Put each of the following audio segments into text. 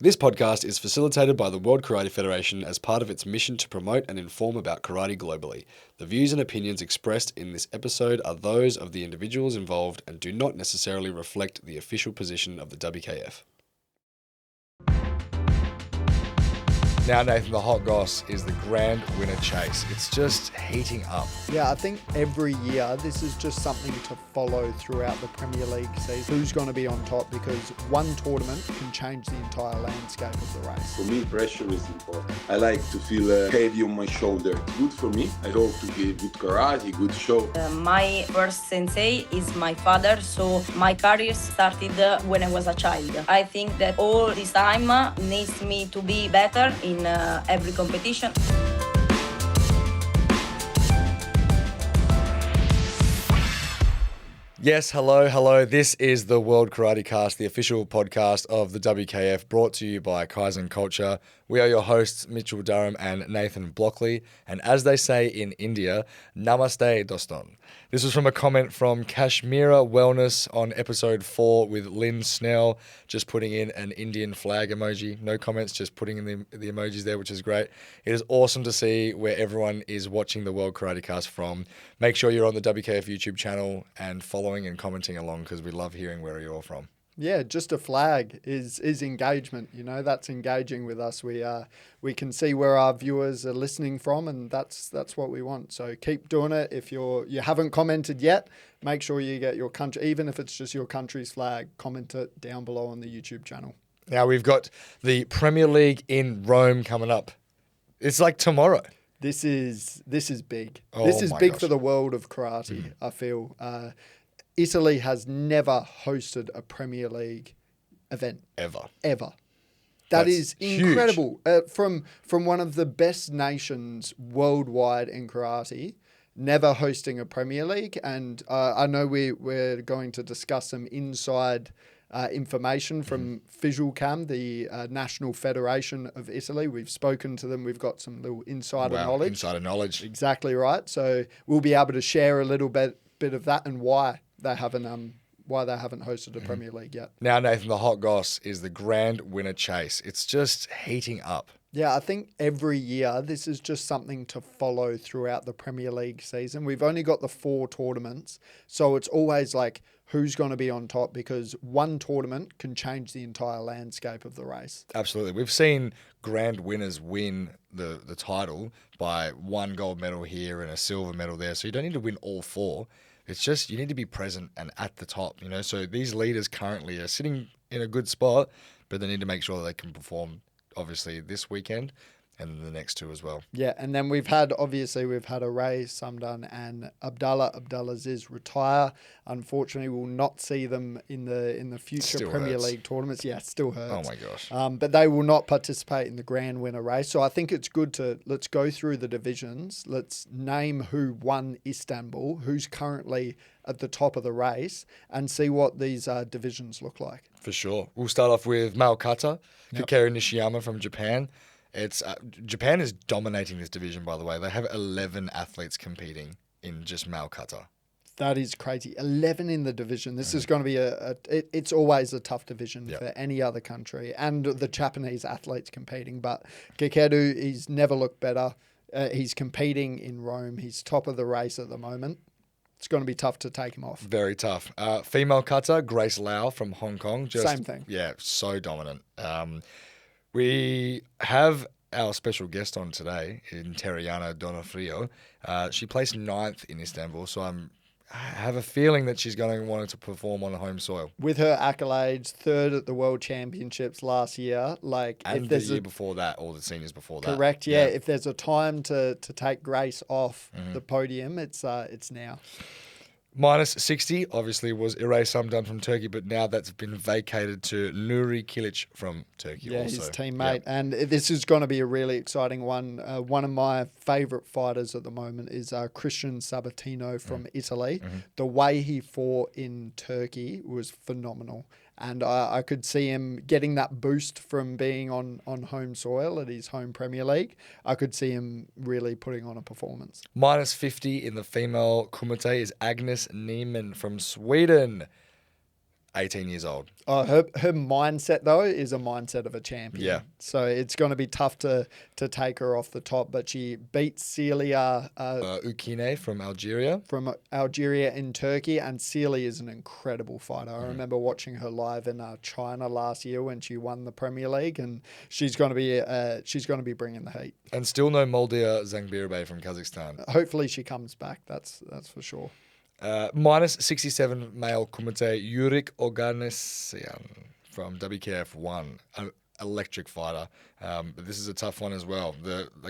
This podcast is facilitated by the World Karate Federation as part of its mission to promote and inform about karate globally. The views and opinions expressed in this episode are those of the individuals involved and do not necessarily reflect the official position of the WKF. Now, Nathan, the hot goss is the grand winner chase. It's just heating up. Yeah, I think every year this is just something to follow throughout the Premier League season. Who's going to be on top, because one tournament can change the entire landscape of the race. For me, pressure is important. I like to feel heavy on my shoulder. It's good for me. I hope to give good karate, good show. My first sensei is my father, so my career started when I was a child. I think that all this time needs me to be better in every competition. Yes, hello. This is the World Karate Cast, the official podcast of the WKF, brought to you by Kaizen Culture. We are your hosts, Mitchell Durham and Nathan Blockley. And as they say in India, Namaste Doston. This was from a comment from Kashmira Wellness on episode 4 with Lynn Snell, just putting in an Indian flag emoji. No comments, just putting in the emojis there, which is great. It is awesome to see where everyone is watching the World Karate Cast from. Make sure you're on the WKF YouTube channel and following and commenting along, because we love hearing where you're all from. Yeah, just a flag is engagement. You know, that's engaging with us. We can see where our viewers are listening from, and that's what we want. So keep doing it. If you haven't commented yet, make sure you get your country, even if it's just your country's flag, comment it down below on the YouTube channel. Now we've got the Premier League in Rome coming up. It's like tomorrow. This is big. Oh, this is my big gosh. for the world of karate. I feel Italy has never hosted a Premier League event Ever. That That's is incredible. From one of the best nations worldwide in karate, never hosting a Premier League. And I know we're going to discuss some inside information from Fisialcam, the National Federation of Italy. We've spoken to them. We've got some little insider knowledge. Insider knowledge. Exactly right. So we'll be able to share a little bit of that and why they haven't hosted a Premier League yet. Now, Nathan, the hot goss is the grand winner chase. It's just heating up. Yeah, I think every year this is just something to follow throughout the Premier League season. We've only got the 4 tournaments, so it's always like who's going to be on top, because one tournament can change the entire landscape of the race. Absolutely. We've seen grand winners win the title by 1 gold medal here and a silver medal there, so you don't need to win all 4. It's just you need to be present and at the top, you know. So these leaders currently are sitting in a good spot, but they need to make sure that they can perform, obviously, this weekend and the next 2 as well. Yeah, and then we've had Ray Sumdan and Abdulaziz retire. Unfortunately, we'll not see them in the future Still Premier hurts. League tournaments. Yeah, it still hurts. Oh my gosh. But they will not participate in the grand winner race. So I think it's good let's go through the divisions. Let's name who won Istanbul, who's currently at the top of the race, and see what these divisions look like. For sure. We'll start off with Mao Kata, Kikeri Nishiyama from Japan. Japan is dominating this division, by the way. They have 11 athletes competing in just Mao Kata. That is crazy. 11 in the division. This is going to be it's always a tough division for any other country, and the Japanese athletes competing. But Kikeru, he's never looked better. He's competing in Rome. He's top of the race at the moment. It's going to be tough to take him off. Very tough. Female kata, Grace Lau from Hong Kong. Same thing. Yeah, so dominant. We have our special guest on today in Teriana Donofrio. She placed 9th in Istanbul, so I have a feeling that she's going to want to perform on the home soil. With her accolades, 3rd at the World Championships last year. And the year before that, or the seniors before that. Correct, yeah. If there's a time to take Grace off the podium, it's now. Minus 60, obviously, was Iray Sumdan from Turkey, but now that's been vacated to Nuri Kilic from Turkey also. His teammate. Yeah. And this is going to be a really exciting one. One of my favourite fighters at the moment is Christian Sabatino from Italy. The way he fought in Turkey was phenomenal. And I could see him getting that boost from being on home soil at his home Premier League. I could see him really putting on a performance. Minus 50 in the female kumite is Agnes Niemann from Sweden. 18 years old. Her mindset, though, is a mindset of a champion. Yeah. So it's going to be tough to take her off the top. But she beat Celia Ukine from Algeria. In Turkey. And Celia is an incredible fighter. I remember watching her live in China last year when she won the Premier League. And she's going to be bringing the heat. And still no Moldia Zangbirbe from Kazakhstan. Hopefully she comes back. That's for sure. Minus 67 male kumite Yurik Oganessian from WKF1, an electric fighter. But this is a tough one as well.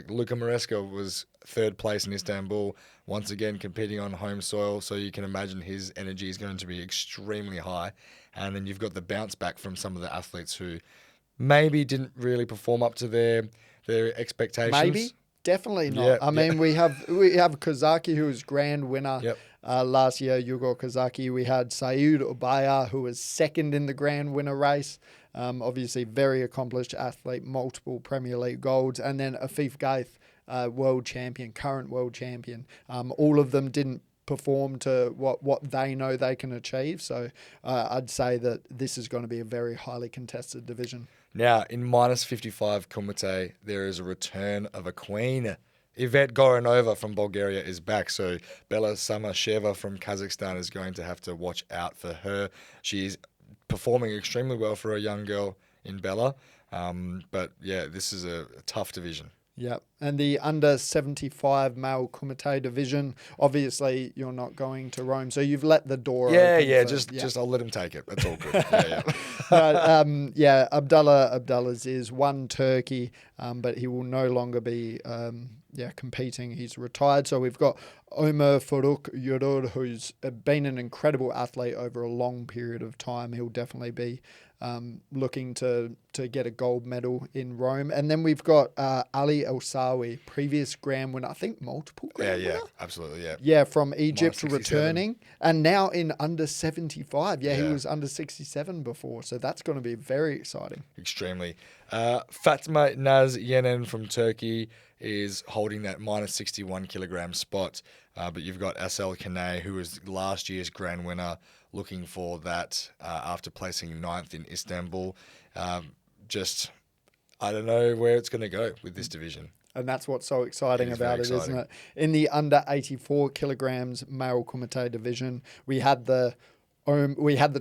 Luka Maresca was third place in Istanbul, once again competing on home soil, so you can imagine his energy is going to be extremely high. And then you've got the bounce back from some of the athletes who maybe didn't really perform up to their expectations. Maybe. Definitely not. Yeah, I mean, we have Kozaki, who was grand winner last year, Yugo Kozaki. We had Saeed Ubaya, who was second in the grand winner race. Obviously, very accomplished athlete, multiple Premier League golds. And then Afif Gaith, world champion, current world champion. All of them didn't perform to what they know they can achieve. So I'd say that this is going to be a very highly contested division. Now, in minus 55 kumite, there is a return of a queen. Yvette Goranova from Bulgaria is back, so Bela Samasheva from Kazakhstan is going to have to watch out for her. She's performing extremely well for a young girl in Bela, but yeah, this is a tough division. Yep. And the under 75 male kumite division, obviously you're not going to Rome, so you've let the door open. Just I'll let him take it. That's all good. Abdullah's is one Turkey, but he will no longer be competing. He's retired. So we've got Ömer Faruk Yurur, who's been an incredible athlete over a long period of time. He'll definitely be looking to get a gold medal in Rome. And then we've got Ali El-Sawi, previous grand winner, I think multiple grand winner. Yeah, absolutely, yeah. Yeah, from Egypt returning. And now in under 75. Yeah, he was under 67 before. So that's going to be very exciting. Extremely. Fatma Naz Yenen from Turkey is holding that minus 61 kilogram spot. But you've got Asel Kane, who was last year's grand winner, looking for that after placing ninth in Istanbul. I don't know where it's going to go with this division. And that's what's so exciting about it, isn't it? In the under 84 kilograms male kumite division, we had the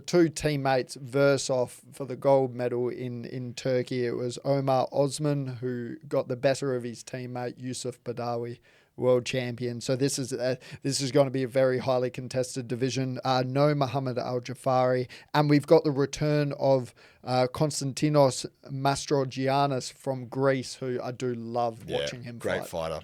two teammates verse off for the gold medal in Turkey. It was Omar Osman, who got the better of his teammate Yusuf Badawi, world champion. So this is going to be a very highly contested division. No Muhammad Al-Jafari. And we've got the return of Konstantinos Mastrogiannis from Greece, who I do love watching him fight. Great fighter.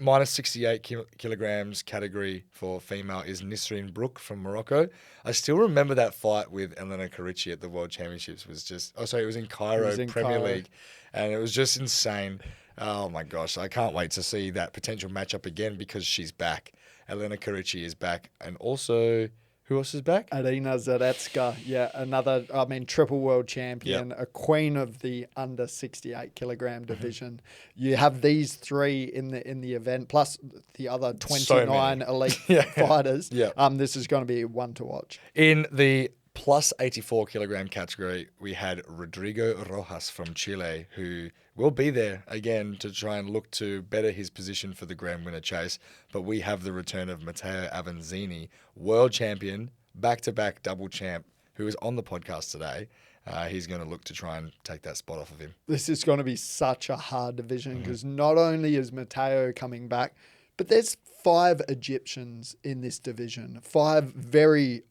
Minus 68 kilograms category for female is Nisreen Brook from Morocco. I still remember that fight with Elena Carici at the World Championships. It was in Cairo, Premier League, and it was just insane. Oh my gosh, I can't wait to see that potential matchup again because she's back. Elena Carici is back, and also, who else is back? Arina Zaretska, another, triple world champion, a queen of the under 68 kilogram division. You have these three in the event, plus the other 29 elite fighters. This is going to be one to watch. In the plus 84 kilogram category, we had Rodrigo Rojas from Chile, who will be there again to try and look to better his position for the grand winner chase. But we have the return of Matteo Avanzini, world champion, back-to-back double champ, who is on the podcast today. He's going to look to try and take that spot off of him. This is going to be such a hard division because not only is Matteo coming back, but there's 5 Egyptians in this division, 5 very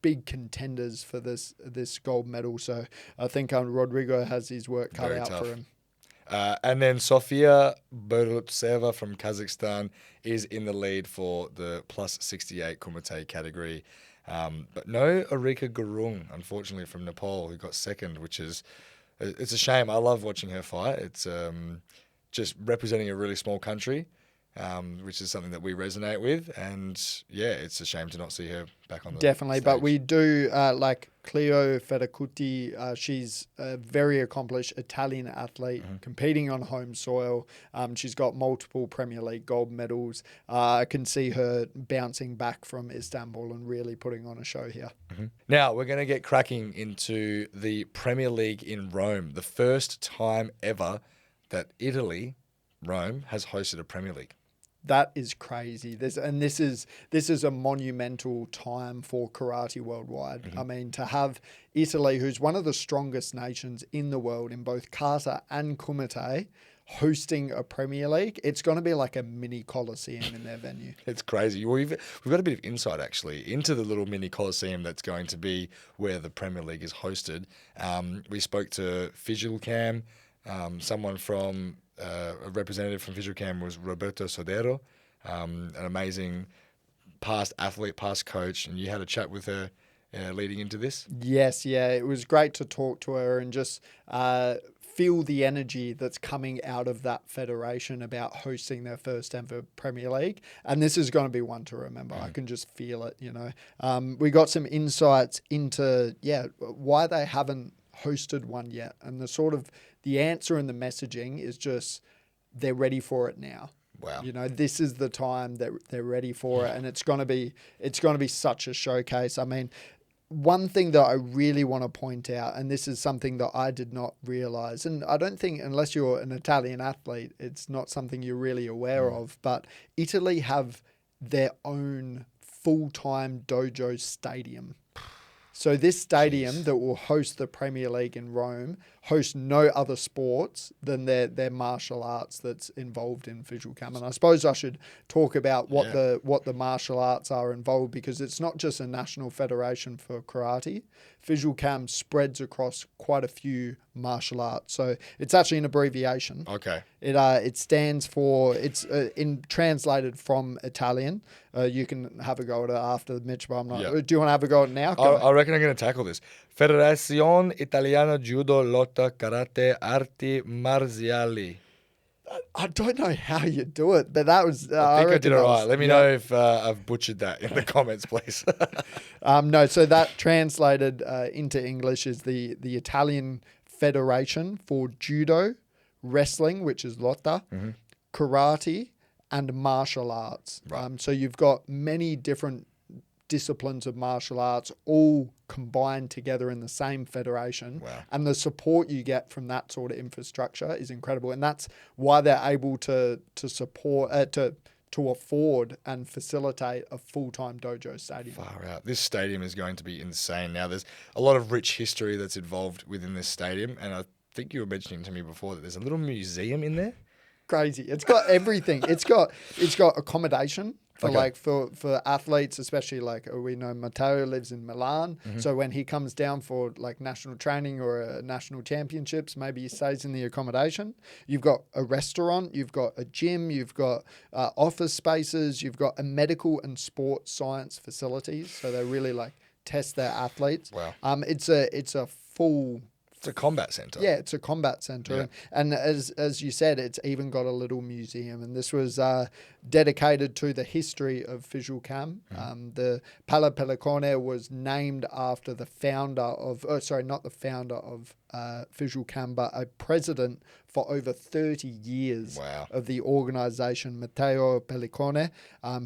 big contenders for this gold medal. So I think Rodrigo has his work cut out for him. And then Sofia Borutseva from Kazakhstan is in the lead for the plus 68 kumite category. But no Arika Gurung, unfortunately, from Nepal, who got second, it's a shame. I love watching her fight. It's just representing a really small country. which is something that we resonate with. And yeah, it's a shame to not see her back on the Definitely, stage. but we do like Cleo Federicuti. She's a very accomplished Italian athlete competing on home soil. She's got multiple Premier League gold medals. I can see her bouncing back from Istanbul and really putting on a show here. Now, we're going to get cracking into the Premier League in Rome. The first time ever that Italy, Rome, has hosted a Premier League. That is crazy. This is a monumental time for karate worldwide. I mean, to have Italy, who's one of the strongest nations in the world in both kata and kumite, hosting a Premier League, it's going to be like a mini Colosseum in their venue. It's crazy. We've got a bit of insight actually into the little mini Colosseum that's going to be where the Premier League is hosted. We spoke to Fisialcam, someone from a representative from Fisialcam was Roberto Sodero, an amazing past athlete, past coach, and you had a chat with her leading into this? Yes, yeah. It was great to talk to her and just feel the energy that's coming out of that federation about hosting their first ever Premier League. And this is going to be one to remember. I can just feel it, you know. We got some insights into, why they haven't hosted one yet. And the answer and the messaging is just they're ready for it now. Wow. You know, this is the time that they're ready for it, and it's going to be such a showcase. I mean, one thing that I really want to point out, and this is something that I did not realize, and I don't think unless you're an Italian athlete, it's not something you're really aware of, but Italy have their own full-time dojo stadium. So this stadium that will host the Premier League in Rome hosts no other sports than their martial arts that's involved in Fisialcam. And I suppose I should talk about what the martial arts are involved, because it's not just a national federation for karate. Fisialcam spreads across quite a few martial arts. So it's actually an abbreviation. Okay. It stands for, it's translated from Italian. You can have a go at it after, Mitch, but I'm not. Yeah. Do you want to have a go at it now? I reckon I'm going to tackle this. Federazione Italiana Judo Lotta Karate Arti Marziali. I don't know how you do it, but that was... I think I did it right. Let me know if I've butchered that in the comments, please. No, so that translated into English is the Italian Federation for Judo, Wrestling, which is Lotta, Karate, and Martial Arts. Right. So you've got many different disciplines of martial arts all combined together in the same federation. Wow. And the support you get from that sort of infrastructure is incredible. And that's why they're able to support, to afford and facilitate a full-time dojo stadium. Far out. This stadium is going to be insane. Now, there's a lot of rich history that's involved within this stadium. And I think you were mentioning to me before that there's a little museum in there. Crazy. It's got everything. It's got accommodation for athletes, especially like we know Matteo lives in Milan. So when he comes down for like national training or national championships, maybe he stays in the accommodation. You've got a restaurant, you've got a gym, you've got office spaces, you've got a medical and sports science facilities. So they really like test their athletes. Wow. It's a full... It's a combat center. Yeah, it's a combat center. Yeah. And as you said, it's even got a little museum. And this was dedicated to the history of Fisialcam. The Pala Pellicone was named after the founder of, not the founder of Fisialcam, but a president for over 30 years of the organization, Matteo Pellicone.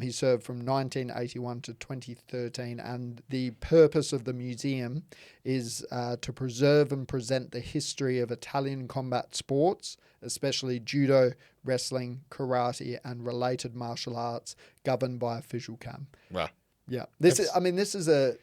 He served from 1981 to 2013. And the purpose of the museum is to preserve and present the history of Italian combat sports, especially judo, wrestling, karate, and related martial arts governed by Fisialcam. Wow. Yeah. This is a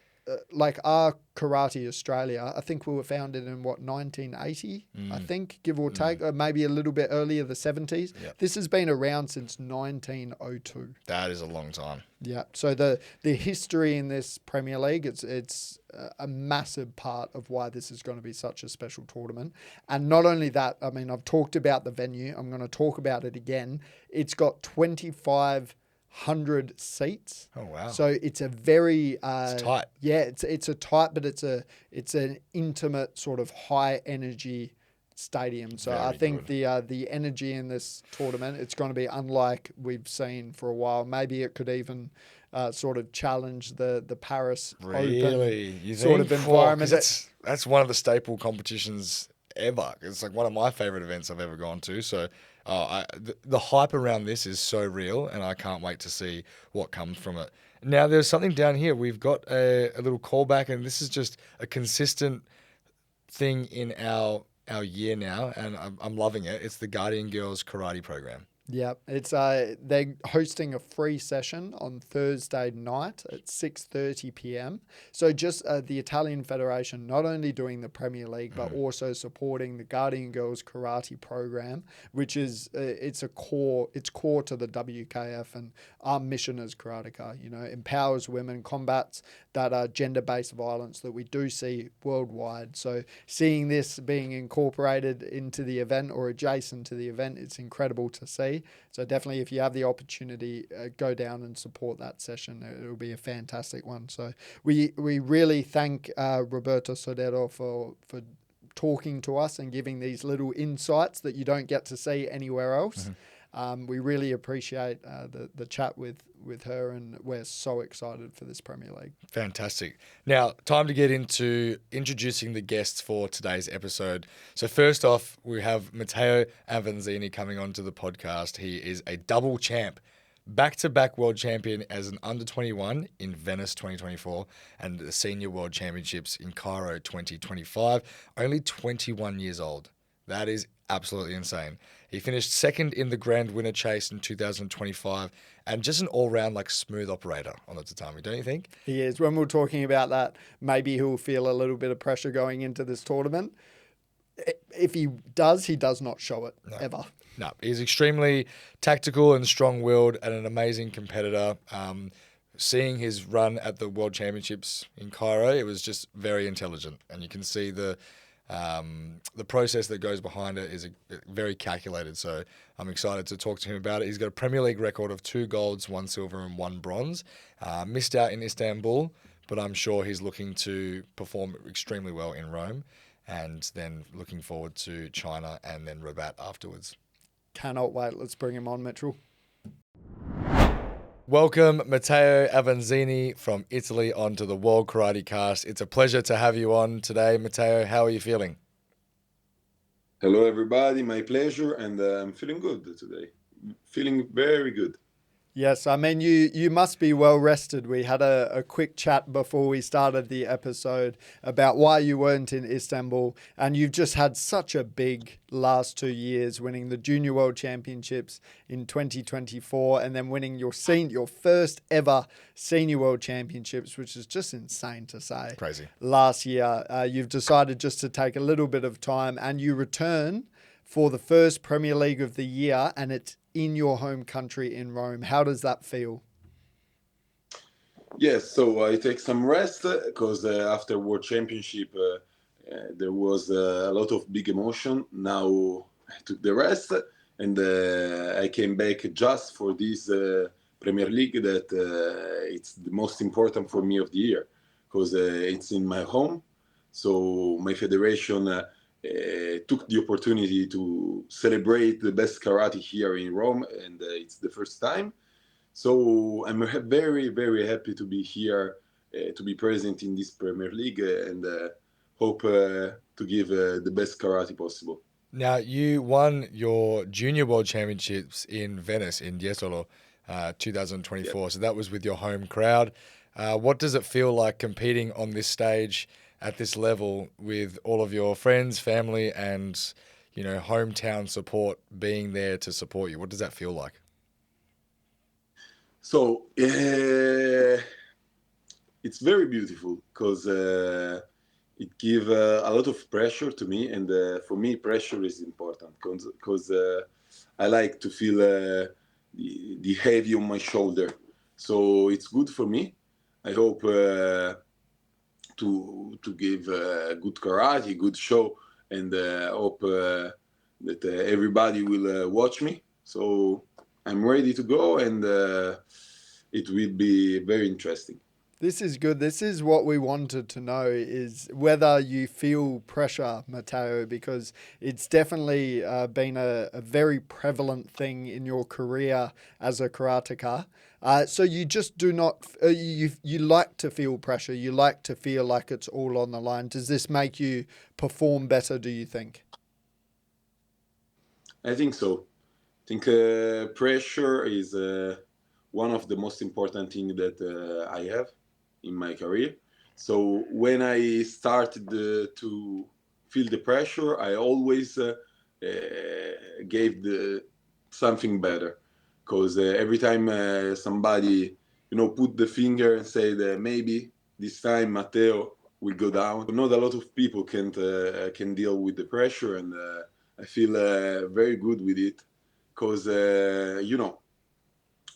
like our Karate Australia, I think we were founded in 1980, I think, give or take, or maybe a little bit earlier, the 70s. Yep. This has been around since 1902. That is a long time. Yeah. So the history in this Premier League, it's a massive part of why this is going to be such a special tournament. And not only that, I mean, I've talked about the venue. I'm going to talk about it again. It's got 2,500 seats. Oh wow! So it's a very it's tight. Yeah, it's a tight, but it's an intimate sort of high energy stadium. So Very I think good. the energy in this tournament, it's going to be unlike we've seen for a while. Maybe it could even sort of challenge the Paris Open Really? You sort think? of environment. Because that's one of the staple competitions ever. It's like one of my favorite events I've ever gone to. So the hype around this is so real, and I can't wait to see what comes from it. Now, there's something down here. We've got a little callback, and this is just a consistent thing in our year now, and I'm loving it. It's the Guardian Girls Karate Program. Yeah, it's they're hosting a free session on Thursday night at 6:30 p.m. So just the Italian Federation not only doing the Premier League but also supporting the Guardian Girls Karate Program, which is it's core to the WKF and our mission as karateka. Empowers women, combats that gender-based violence that we do see worldwide. So seeing this being incorporated into the event or adjacent to the event, it's incredible to see. So definitely, if you have the opportunity, go down and support that session. It'll be a fantastic one. So we really thank Roberto Sodero for talking to us and giving these little insights that you don't get to see anywhere else. We really appreciate the chat with her, and we're so excited for this Premier League. Fantastic. Now, time to get into introducing the guests for today's episode. So first off, we have Matteo Avanzini coming onto the podcast. He is a double champ, back-to-back world champion as an under-21 in Venice 2024 and the Senior World Championships in Cairo 2025. Only 21 years old. That is absolutely insane. He finished second in the grand winner chase in 2025 and just an all-round smooth operator on the tatami, don't you think? He is. When we're talking about that, maybe he'll feel a little bit of pressure going into this tournament. If he does not show it ever. No, he's extremely tactical and strong-willed and an amazing competitor. Seeing his run at the World Championships in Cairo, it was just very intelligent, and you can see the process that goes behind it is very calculated. So I'm excited to talk to him about it. He's got a Premier League record of 2 golds, 1 silver, and 1 bronze. Missed out in Istanbul, but I'm sure he's looking to perform extremely well in Rome, and then looking forward to China and then Rabat afterwards. Cannot wait. Let's bring him on, Mitchell. Welcome, Matteo Avanzini from Italy onto the World Karate Cast. It's a pleasure to have you on today, Matteo. How are you feeling? Hello, everybody. My pleasure, and I'm feeling good today. Feeling very good. Yes, I mean, you must be well rested. We had a quick chat before we started the episode about why you weren't in Istanbul, and you've just had such a big last 2 years, winning the Junior World Championships in 2024 and then winning your first ever Senior World Championships, which is just insane to say. Crazy. Last year, you've decided just to take a little bit of time, and you return for the first Premier League of the year, and it's in your home country in Rome. How does that feel? Yes, so I take some rest because after World Championship, there was a lot of big emotion. Now I took the rest, and I came back just for this Premier League that it's the most important for me of the year because it's in my home. So my federation took the opportunity to celebrate the best karate here in Rome, and it's the first time. So I'm very, very happy to be here, to be present in this Premier League, and hope to give the best karate possible. Now, you won your Junior World Championships in Venice, in Jesolo, 2024. Yeah. So that was with your home crowd. What does it feel like competing on this stage at this level with all of your friends, family, and hometown support being there to support you? What does that feel like? So it's very beautiful because it gives a lot of pressure to me, and for me, pressure is important because I like to feel the heavy on my shoulder. So it's good for me. I hope to give good karate, good show, and hope that everybody will watch me. So I'm ready to go, and it will be very interesting. This is good. This is what we wanted to know, is whether you feel pressure, Matteo, because it's definitely been a very prevalent thing in your career as a karateka. So you just do not, you like to feel pressure. You like to feel like it's all on the line. Does this make you perform better, do you think? I think so. I think pressure is one of the most important things that I have in my career. So when I started to feel the pressure, I always gave something better, because every time somebody put the finger and say that maybe this time Matteo will go down. Not a lot of people can deal with the pressure, and I feel very good with it, because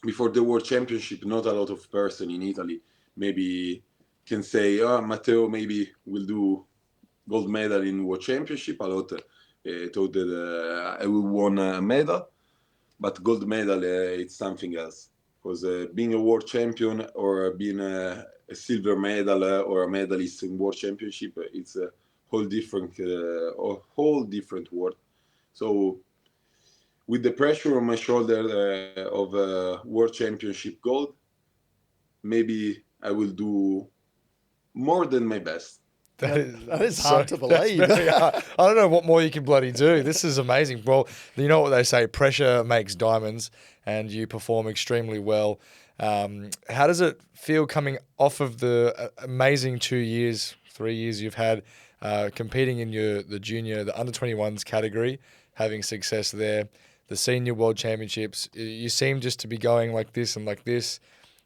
before the World Championship, not a lot of person in Italy maybe can say, oh, Matteo maybe will do gold medal in World Championship. A lot thought that I will won a medal, but gold medal it's something else. Because being a world champion or being a silver medal or a medalist in World Championship, it's a whole different world. So with the pressure on my shoulder of World Championship gold, maybe I will do more than my best. That is hard to believe. Very hard. I don't know what more you can bloody do. This is amazing. Well, you know what they say, pressure makes diamonds, and you perform extremely well. How does it feel coming off of the amazing 3 years you've had competing in the under-21s category, having success there, the senior world championships? You seem just to be going like this and like this.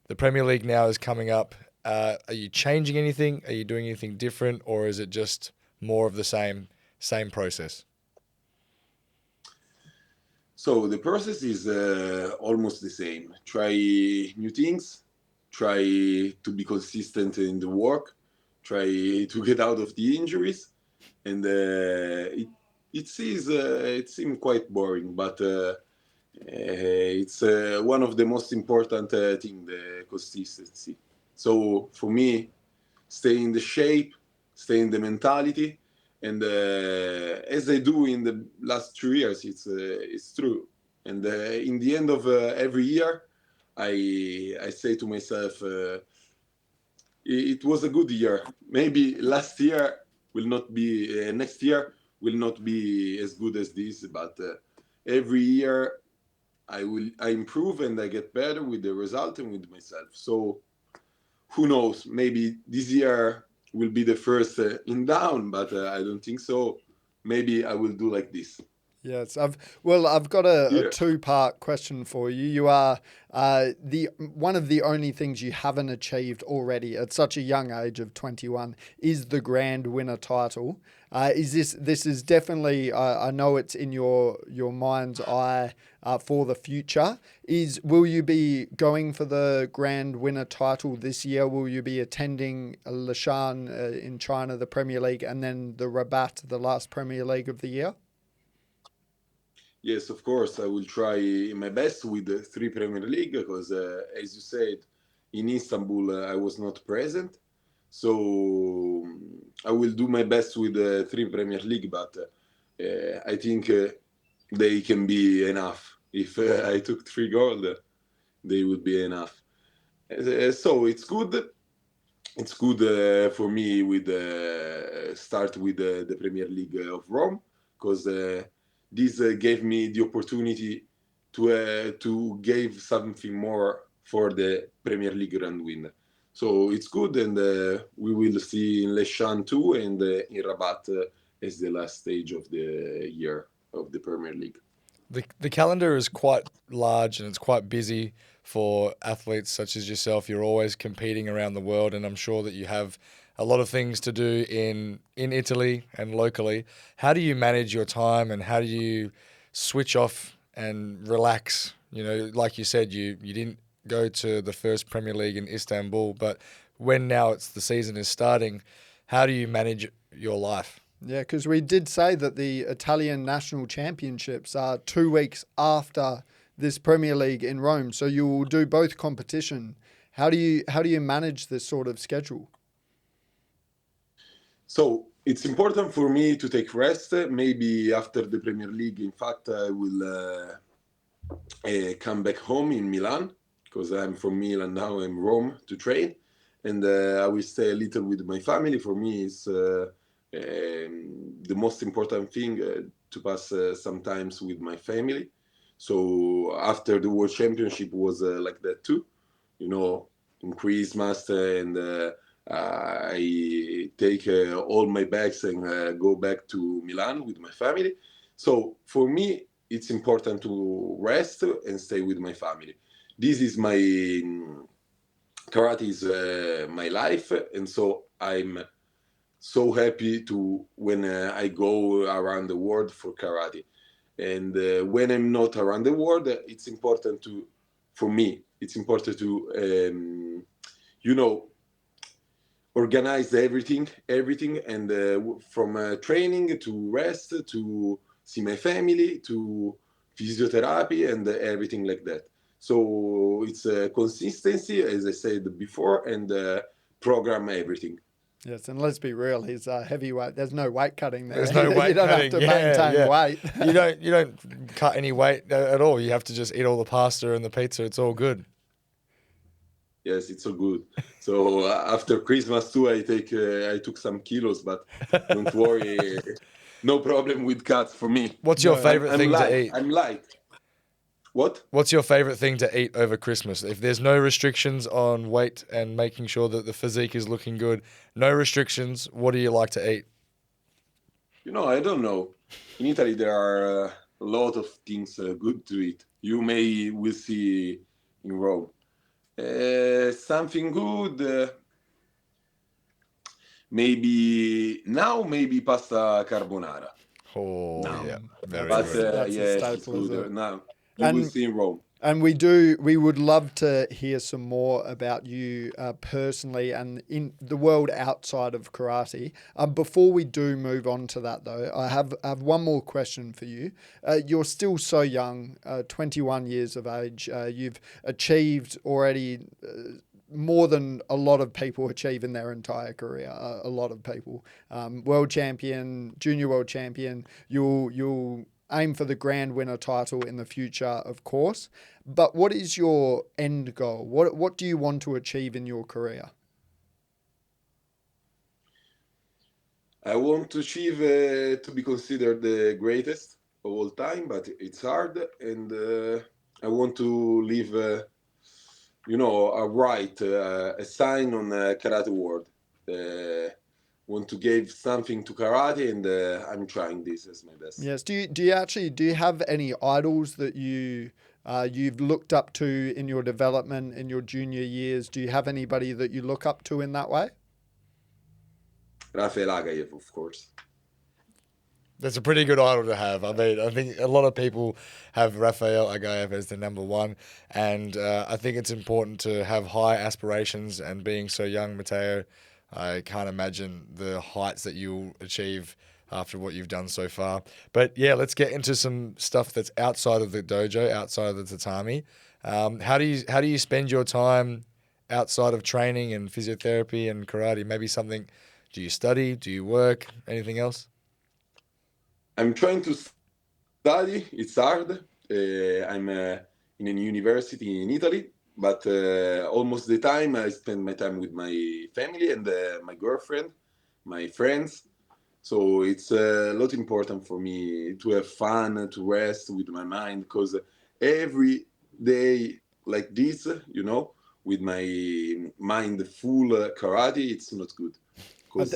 The Premier League now is coming up. Are you changing anything? Are you doing anything different, or is it just more of the same process? So the process is almost the same. Try new things, try to be consistent in the work, try to get out of the injuries, and it seems quite boring, but it's one of the most important thing, the consistency. So for me, stay in the shape, stay in the mentality, and as I do in the last 3 years, it's true. And in the end of every year, I say to myself, it was a good year. Maybe last year will not be, next year will not be as good as this, but every year I improve and I get better with the result and with myself. So who knows? Maybe this year will be the first in down, but I don't think so. Maybe I will do like this. Yes, I've got a Yeah. two-part question for you. You are the one of the only things you haven't achieved already at such a young age of 21 is the grand winner title. Is this is definitely I know it's in your mind's eye for the future. Will you be going for the grand winner title this year? Will you be attending Leshan in China, the Premier League, and then the Rabat, the last Premier League of the year? Yes, of course, I will try my best with the 3 Premier League, because, as you said, in Istanbul I was not present. So I will do my best with the 3 Premier League, but I think they can be enough. If I took 3 gold, they would be enough. So it's good. It's good for me with start with the Premier League of Rome, because this gave me the opportunity to give something more for the Premier League Grand Winner. So it's good, and we will see in Leshan too, and in Rabat as the last stage of the year of the Premier League. The calendar is quite large and it's quite busy for athletes such as yourself. You're always competing around the world, and I'm sure that you have a lot of things to do in Italy and locally. How do you manage your time, and how do you switch off and relax? You know, like you said, you didn't go to the first Premier League in Istanbul, but when now the season is starting, how do you manage your life? Yeah, because we did say that the Italian national championships are 2 weeks after this Premier League in Rome, so you will do both competition. How do you manage this sort of schedule? So it's important for me to take rest. Maybe after the Premier League, in fact, I will come back home in Milan because I'm from Milan now. I'm Rome to train, and I will stay a little with my family. For me, it's the most important thing to pass some times with my family. So after the World Championship was like that too, you know, in Christmas and I take all my bags and go back to Milan with my family. So for me, it's important to rest and stay with my family. This is my karate is my life, and so I'm so happy to when I go around the world for karate. And when I'm not around the world, it's important to, for me, it's important to, you know, organize everything, and from training to rest to see my family to physiotherapy and everything like that. So it's consistency, as I said before, and program everything. Yes, and let's be real, he's a heavyweight. There's no weight cutting there. There's no weight You don't cutting. have to maintain weight. You don't cut any weight at all. You have to just eat all the pasta and the pizza. It's all good. Yes, it's so good. So after Christmas too, I took some kilos, but don't worry, no problem with cuts for me. What's your favorite I'm thing light. to eat? I'm light. What? What's your favorite thing to eat over Christmas? If there's no restrictions on weight and making sure that the physique is looking good, no restrictions, what do you like to eat? You know, I don't know. In Italy, there are a lot of things good to eat. You will see in Rome. Something good. Maybe pasta carbonara. Oh, No. yeah. Very But good. That's a yes, it's staple, isn't good. it? Now you will see in Rome. And we would love to hear some more about you personally and in the world outside of karate. Before we do move on to that, though, I have one more question for you. You're still so young, 21 years of age. You've achieved already more than a lot of people achieve in their entire career. A lot of people, world champion, junior world champion. You'll aim for the grand winner title in the future, of course. But what is your end goal? What do you want to achieve in your career? I want to achieve to be considered the greatest of all time, but it's hard, and I want to leave, a sign on the karate world. Want to give something to karate, and I'm trying this as my best. Yes. Do you have any idols that you've looked up to in your development in your junior years? Do you have anybody that you look up to in that way? Rafael Agaev, of course. That's a pretty good idol to have. I mean, I think a lot of people have Rafael Agaev as the number one, and I think it's important to have high aspirations. And being so young, Matteo, I can't imagine the heights that you'll achieve after what you've done so far. But yeah, let's get into some stuff that's outside of the dojo, outside of the tatami. How do you spend your time outside of training and physiotherapy and karate? Maybe something. Do you study? Do you work? Anything else? I'm trying to study. It's hard. I'm in a university in Italy, but almost the time I spend my time with my family and my girlfriend, my friends. So it's a lot important for me to have fun, to rest with my mind, because every day like this, with my mind full karate, it's not good, because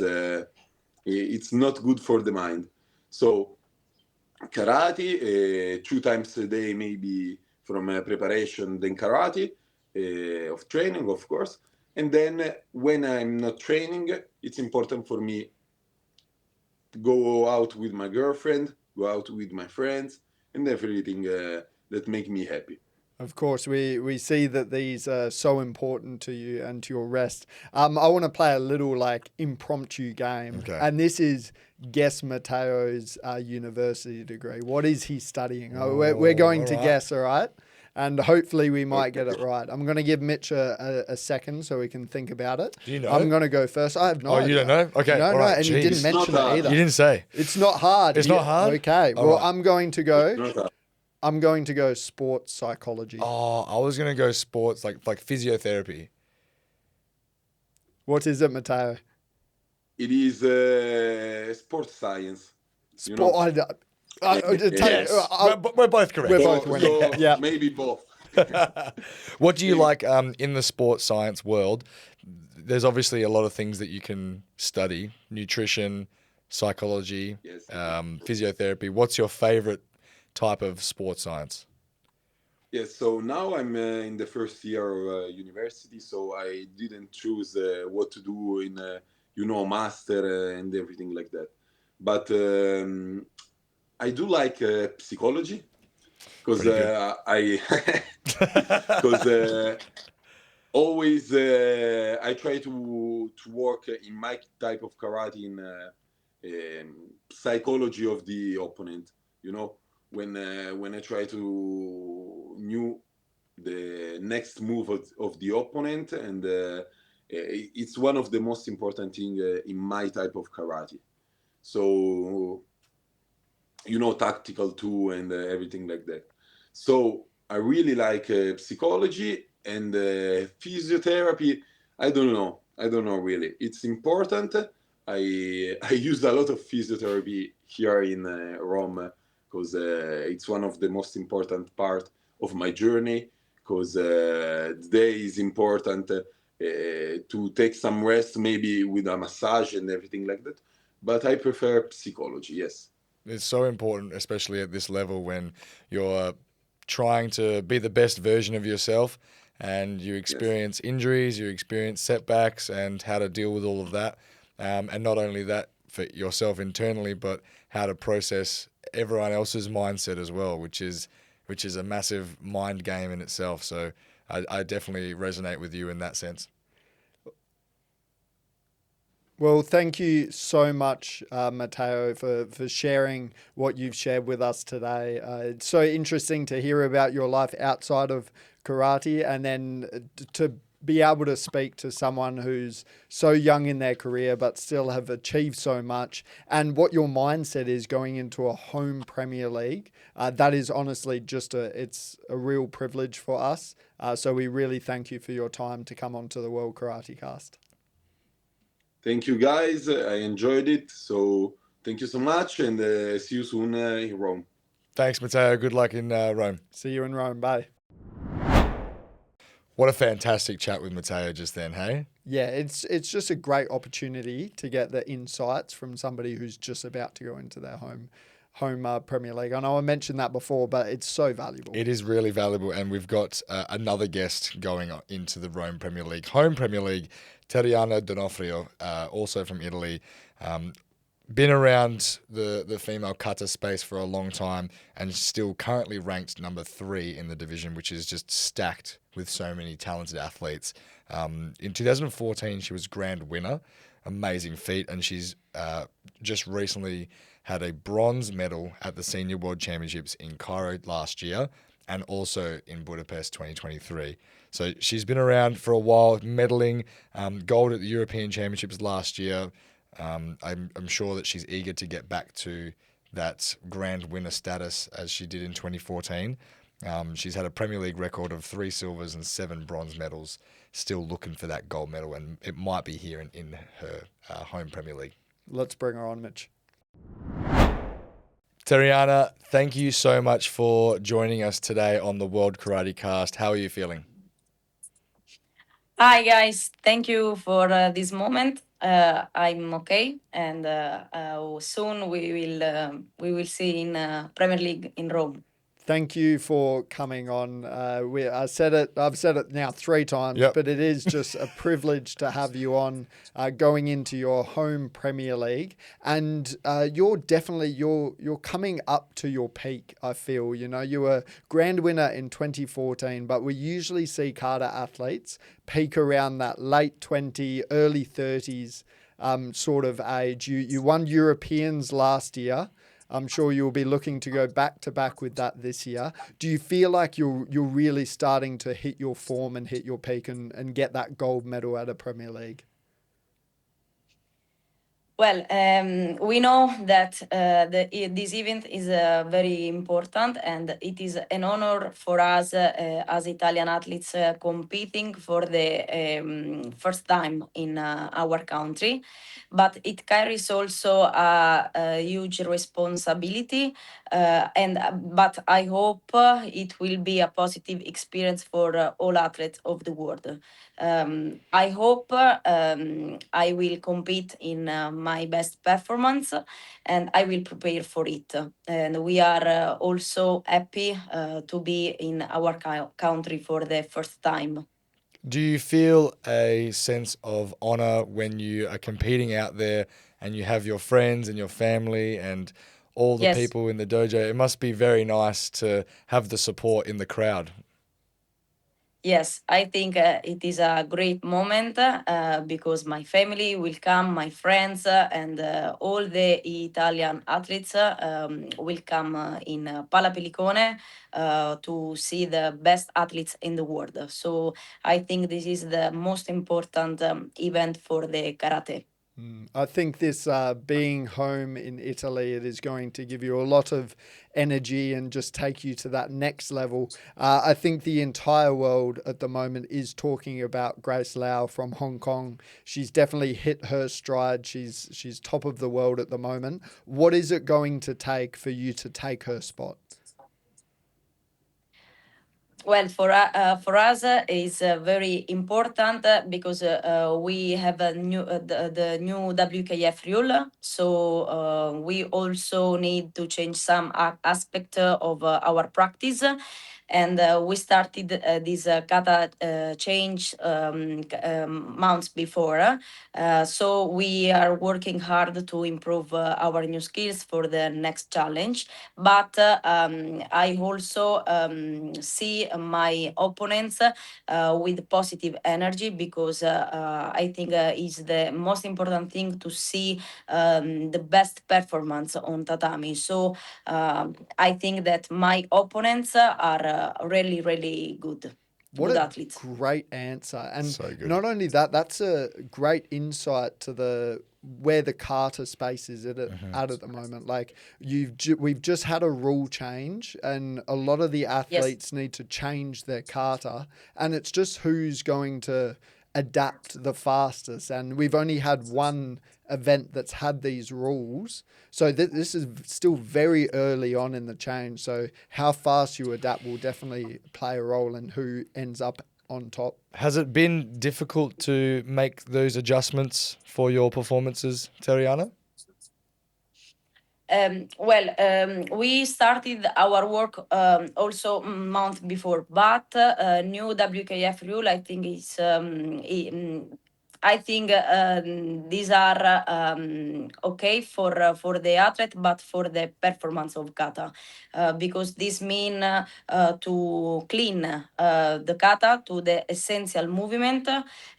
it's not good for the mind. So karate, 2 times a day, maybe from preparation, then karate, of training, of course. And then when I'm not training, it's important for me to go out with my girlfriend, go out with my friends, and everything that make me happy. Of course, we see that these are so important to you and to your rest. I want to play a little impromptu game. Okay. And this is guess Matteo's university degree. What is he studying? We're going to guess, all right? and hopefully we might get it right. I'm going to give Mitch a second so we can think about it. Do you know? I'm going to go first. I have no idea. You don't know? Okay, No, all right, and you jeez. didn't mention It's it not either. You didn't say. It's not hard. It's not hard? Okay. All Well, right. I'm going to go. Not that. I'm going to go sports psychology. Oh, I was going to go sports, like physiotherapy. What is it, Matteo? It is sports science. You know? Yes. We're both correct. We're both winning. So Yeah. maybe both. What do you like in the sports science world? There's obviously a lot of things that you can study: nutrition, psychology, Yes. physiotherapy. What's your favorite type of sports science? Yes, so now I'm in the first year of university, so I didn't choose what to do in, master and everything like that. But I do like psychology because Pretty good. I because always I try to work in my type of karate in psychology of the opponent. You know, when I try to knew the next move of the opponent, and it's one of the most important thing in my type of karate. So tactical too, and everything like that. So I really like psychology and physiotherapy. I don't know really. It's important. I use a lot of physiotherapy here in Rome because it's one of the most important part of my journey. Because the day is important to take some rest, maybe with a massage and everything like that. But I prefer psychology. Yes. It's so important, especially at this level when you're trying to be the best version of yourself and you experience injuries, you experience setbacks, and how to deal with all of that. And not only that for yourself internally, but how to process everyone else's mindset as well, which is a massive mind game in itself. So I definitely resonate with you in that sense. Well, thank you so much, Matteo, for sharing what you've shared with us today. It's so interesting to hear about your life outside of karate, and then to be able to speak to someone who's so young in their career but still have achieved so much, and what your mindset is going into a home Premier League. That is honestly it's a real privilege for us. So we really thank you for your time to come onto the World Karate Cast. Thank you, guys. I enjoyed it. So thank you so much, and see you soon in Rome. Thanks, Matteo. Good luck in Rome. See you in Rome. Bye. What a fantastic chat with Matteo just then, hey? Yeah, it's just a great opportunity to get the insights from somebody who's just about to go into their home Premier League. I know I mentioned that before, but it's so valuable. It is really valuable, and we've got another guest going into the Rome Premier League, home Premier League, Teriana D'Onofrio, also from Italy. Been around the female kata space for a long time and still currently ranked number 3 in the division, which is just stacked with so many talented athletes. In 2014, she was grand winner, amazing feat, and she's just recently had a bronze medal at the Senior World Championships in Cairo last year and also in Budapest 2023. So she's been around for a while, medaling, gold at the European Championships last year. I'm sure that she's eager to get back to that grand winner status as she did in 2014. She's had a Premier League record of 3 silvers and 7 bronze medals, still looking for that gold medal, and it might be here in her home Premier League. Let's bring her on, Mitch. Teriana, thank you so much for joining us today on the World Karate Cast. How are you feeling? Hi guys, thank you for this moment. I'm okay, and soon we will see in Premier League in Rome. Thank you for coming on. I've said it now 3 times, Yep. but it is just a privilege to have you on going into your home Premier League. And you're coming up to your peak, I feel. You were grand winner in 2014, but we usually see kata athletes peak around that late 20, early 30s sort of age. You won Europeans last year. I'm sure you'll be looking to go back to back with that this year. Do you feel like you're really starting to hit your form and hit your peak and get that gold medal at a Premier League? Well, we know that this event is very important, and it is an honor for us as Italian athletes competing for the first time in our country. But it carries also a huge responsibility, but I hope it will be a positive experience for all athletes of the world. I hope I will compete in my best performance, and I will prepare for it. And we are also happy to be in our country for the first time. Do you feel a sense of honor when you are competing out there and you have your friends and your family and all the Yes. people in the dojo? It must be very nice to have the support in the crowd. Yes, I think it is a great moment because my family will come, my friends, and all the Italian athletes will come in Palapelicone to see the best athletes in the world. So I think this is the most important event for the karate. I think this being home in Italy, it is going to give you a lot of energy and just take you to that next level. I think the entire world at the moment is talking about Grace Lau from Hong Kong. She's definitely hit her stride. She's top of the world at the moment. What is it going to take for you to take her spot? Well, for us is very important because we have a new the new WKF rule. So we also need to change some aspect of our practice. And we started this kata change months before. So we are working hard to improve our new skills for the next challenge. But I also see my opponents with positive energy because I think is the most important thing to see the best performance on tatami. So I think that my opponents are really, really good. What Good a athletes. great answer. And So good. not only that, that's a great insight to the where the kata space is at the moment. Like we've just had a rule change and a lot of the athletes need to change their kata, and it's just who's going to adapt the fastest. And we've only had one event that's had these rules. So this is still very early on in the change. So how fast you adapt will definitely play a role in who ends up on top. Has it been difficult to make those adjustments for your performances, Teriana? We started our work also month before, but new WKF rule, I think is I think these are okay for the athlete, but for the performance of kata, because this mean to clean the kata to the essential movement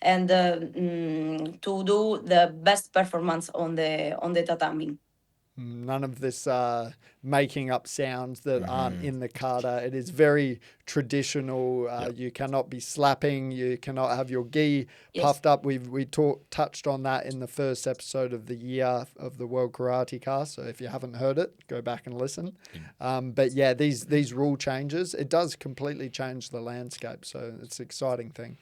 and to do the best performance on the tatami. None of this making up sounds that aren't in the kata. It is very traditional. You cannot be slapping. You cannot have your gi puffed up. We touched on that in the first episode of the year of the World Karate Cast. So if you haven't heard it, go back and listen. But yeah, these rule changes, it does completely change the landscape. So it's an exciting thing.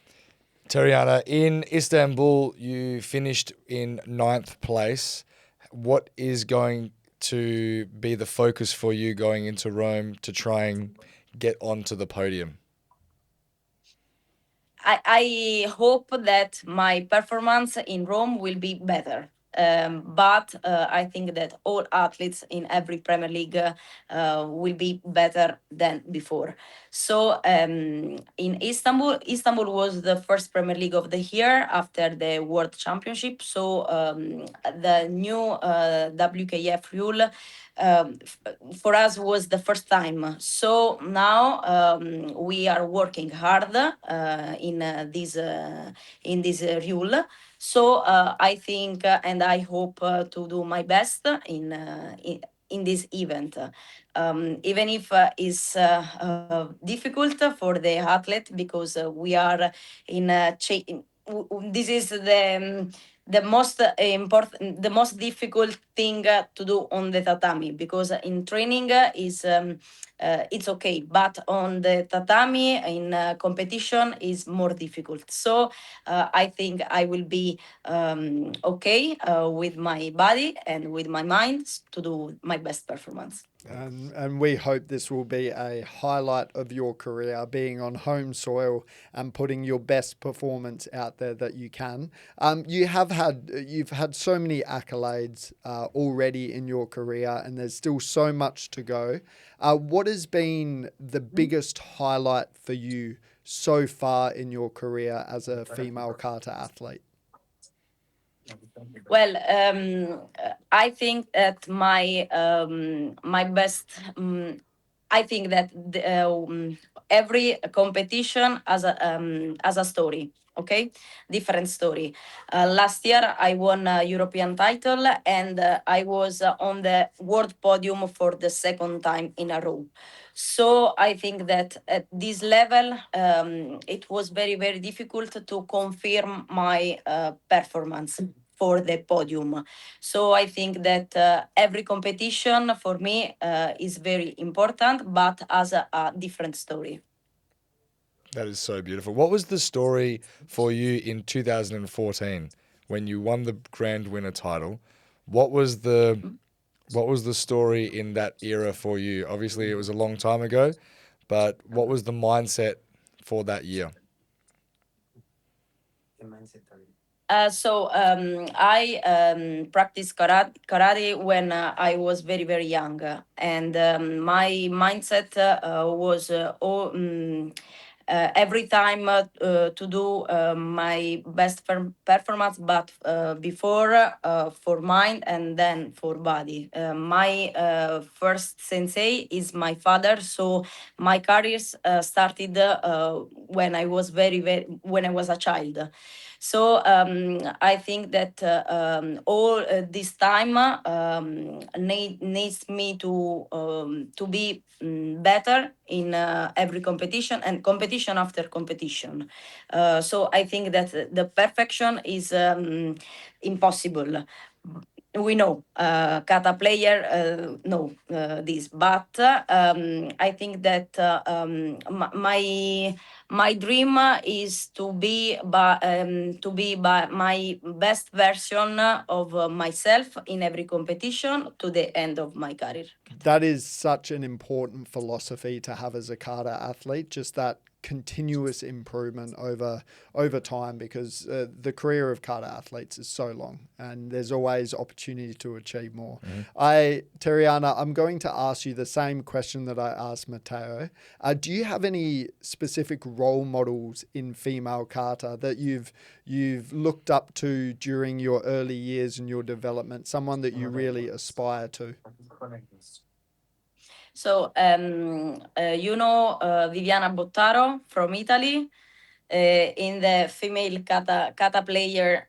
Teriana, in Istanbul, you finished in 9th place. What is going to be the focus for you going into Rome to try and get onto the podium? I hope that my performance in Rome will be better. But I think that all athletes in every Premier League will be better than before. So in Istanbul was the first Premier League of the year after the World Championship. So the new WKF rule for us was the first time. So now we are working hard in this rule. So I think and I hope to do my best in this event. Even if it's difficult for the athlete, because we are in a this is the most important, the most difficult thing to do on the tatami, because in training is it's okay, but on the tatami in competition is more difficult. So I think I will be okay with my body and with my mind to do my best performance. And we hope this will be a highlight of your career, being on home soil and putting your best performance out there that you can. You've had so many accolades already in your career, and there's still so much to go. What has been the biggest highlight for you so far in your career as a female kata athlete? Well, I think that my best. I think that every competition has a story. Okay, different story. Last year I won a European title, and I was on the world podium for the second time in a row. So I think that at this level, it was very difficult to confirm my performance for the podium. So I think that every competition for me is very important, but has a different story. That is so beautiful. What was the story for you in 2014 when you won the grand winner title? What was the story in that era for you? Obviously, it was a long time ago, but what was the mindset for that year? I practiced karate when I was very young, and my mindset was every time to do my best performance, but before for mind and then for body. My first sensei is my father, so my career started when I was when I was a child. So I think that all this time needs me to be better in every competition and competition after competition. So I think that the perfection is impossible. We know kata player know this, but I think that my dream is to be by my best version of myself in every competition to the end of my career. That is such an important philosophy to have as a kata athlete, just that continuous improvement over time, because the career of kata athletes is so long and there's always opportunity to achieve more. Teriana, I'm going to ask you the same question that I asked Matteo. Do you have any specific role models in female kata that you've looked up to during your early years in your development, someone that you really aspire to? So, Viviana Bottaro from Italy, in the female kata player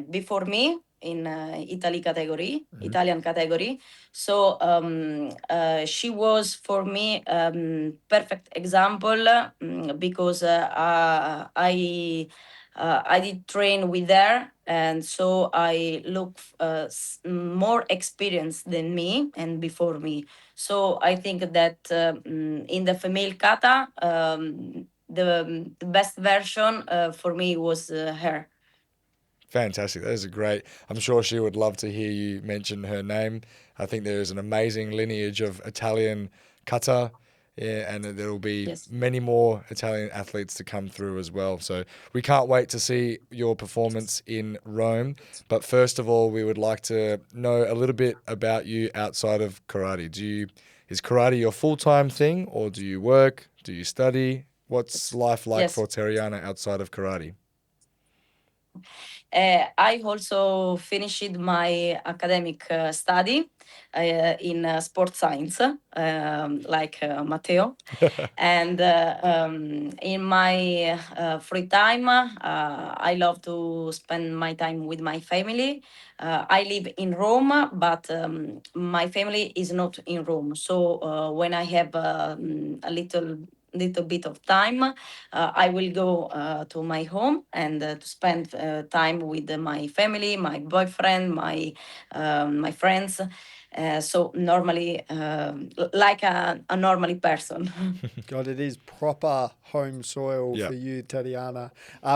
before me in Italian category. So she was for me perfect example, because I did train with her, and so I look more experienced than me and before me. So I think that in the female kata, the best version for me was her. Fantastic. That is a great. I'm sure she would love to hear you mention her name. I think there is an amazing lineage of Italian kata, yeah, and there will be Yes. many more Italian athletes to come through as well. So we can't wait to see your performance in Rome. But first of all, we would like to know a little bit about you outside of karate. Is karate your full-time thing, or do you work? Do you study? What's life like Yes. for Teriana outside of karate? I also finished my academic study in sports science, like Matteo. And in my free time, I love to spend my time with my family. I live in Rome, but my family is not in Rome. So when I have a little bit of time, I will go to my home and to spend time with my family, my boyfriend, my friends. So normally, like a normally person. God, it is proper home soil Yeah. for you, Teriana.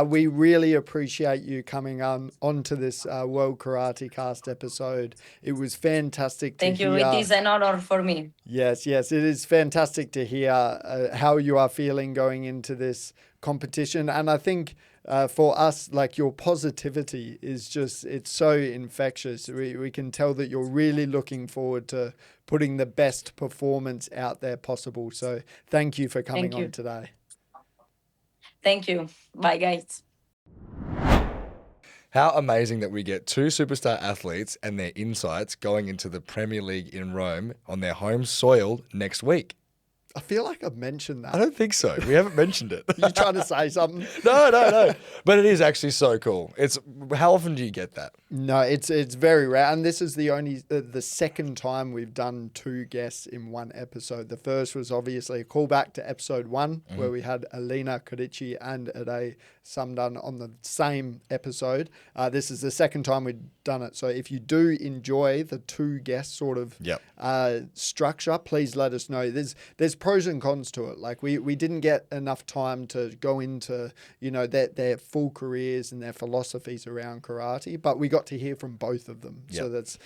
We really appreciate you coming on onto this World Karate Cast episode. It was fantastic to Thank you. hear. It is an honor for me. Yes, it is fantastic to hear how you are feeling going into this competition. And I think for us, like, your positivity is just, it's so infectious. We can tell that you're really looking forward to putting the best performance out there possible. So thank you for coming Thank you. on today. Thank you. Bye, guys. How amazing that we get two superstar athletes and their insights going into the Premier League in Rome on their home soil next week. I feel like I've mentioned I that. don't think so. We haven't mentioned it. You trying to say something? No. But it is actually so cool. How often do you get that? No, it's very rare, and this is the second time we've done two guests in one episode. The first was obviously a callback to episode 1, where we had Alina Codici and Ade Sumdun on the same episode. This is the second time we've done it. So if you do enjoy the two guest sort of structure, please let us know. There's pros and cons to it. Like we didn't get enough time to go into their full careers and their philosophies around karate, but we got to hear from both of them. Yep. So that's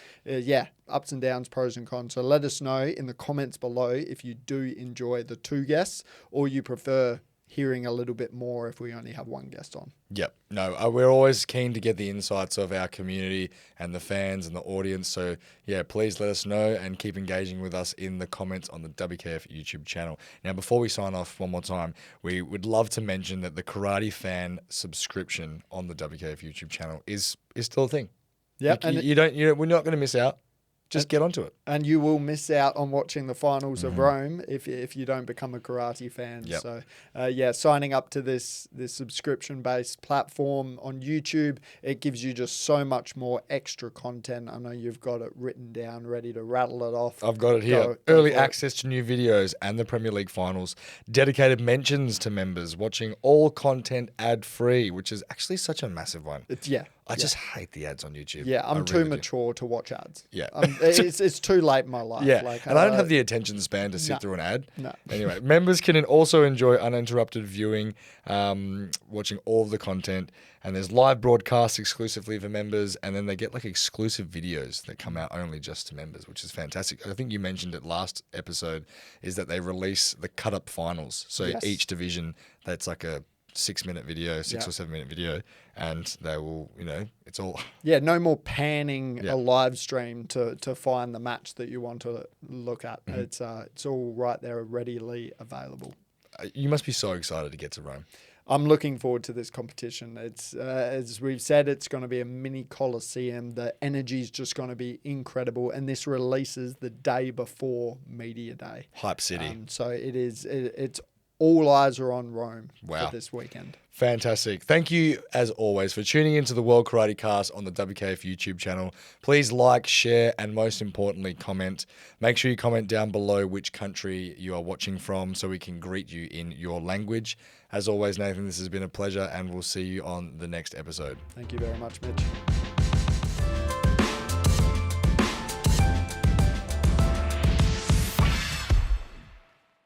ups and downs, pros and cons. So let us know in the comments below if you do enjoy the two guests or you prefer hearing a little bit more if we only have one guest on. Yep. No, we're always keen to get the insights of our community and the fans and the audience. So, yeah, please let us know and keep engaging with us in the comments on the WKF YouTube channel. Now, before we sign off one more time, we would love to mention that the Karate Fan subscription on the WKF YouTube channel is still a thing. Yeah, we're not going to miss out. Just get onto it. And you will miss out on watching the finals of Rome if you don't become a karate fan. Yep. So, signing up to this subscription-based platform on YouTube, it gives you just so much more extra content. I know you've got it written down, ready to rattle it off. I've got it here. Early access to new videos and the Premier League finals. Dedicated mentions to members. Watching all content ad-free, which is actually such a massive one. I just hate the ads on YouTube. Yeah, I'm too mature to watch ads. Yeah. It's too late in my life. Yeah, and I don't have the attention span to sit through an ad. No. Anyway, members can also enjoy uninterrupted viewing, watching all of the content, and there's live broadcasts exclusively for members, and then they get like exclusive videos that come out only just to members, which is fantastic. I think you mentioned it last episode, is that they release the cut-up finals. So each division, that's like a 6-minute video, 6 or 7 minute video, and they will, it's all. Yeah, no more panning a live stream to find the match that you want to look at. It's all right there, readily available. You must be so excited to get to Rome. I'm looking forward to this competition. It's as we've said, it's going to be a mini coliseum. The energy is just going to be incredible, and this releases the day before media day. Hype city. So it's all eyes are on Rome for this weekend. Fantastic. Thank you, as always, for tuning into the World Karate Cast on the WKF YouTube channel. Please like, share, and most importantly, comment. Make sure you comment down below which country you are watching from so we can greet you in your language. As always, Nathan, this has been a pleasure, and we'll see you on the next episode. Thank you very much, Mitch.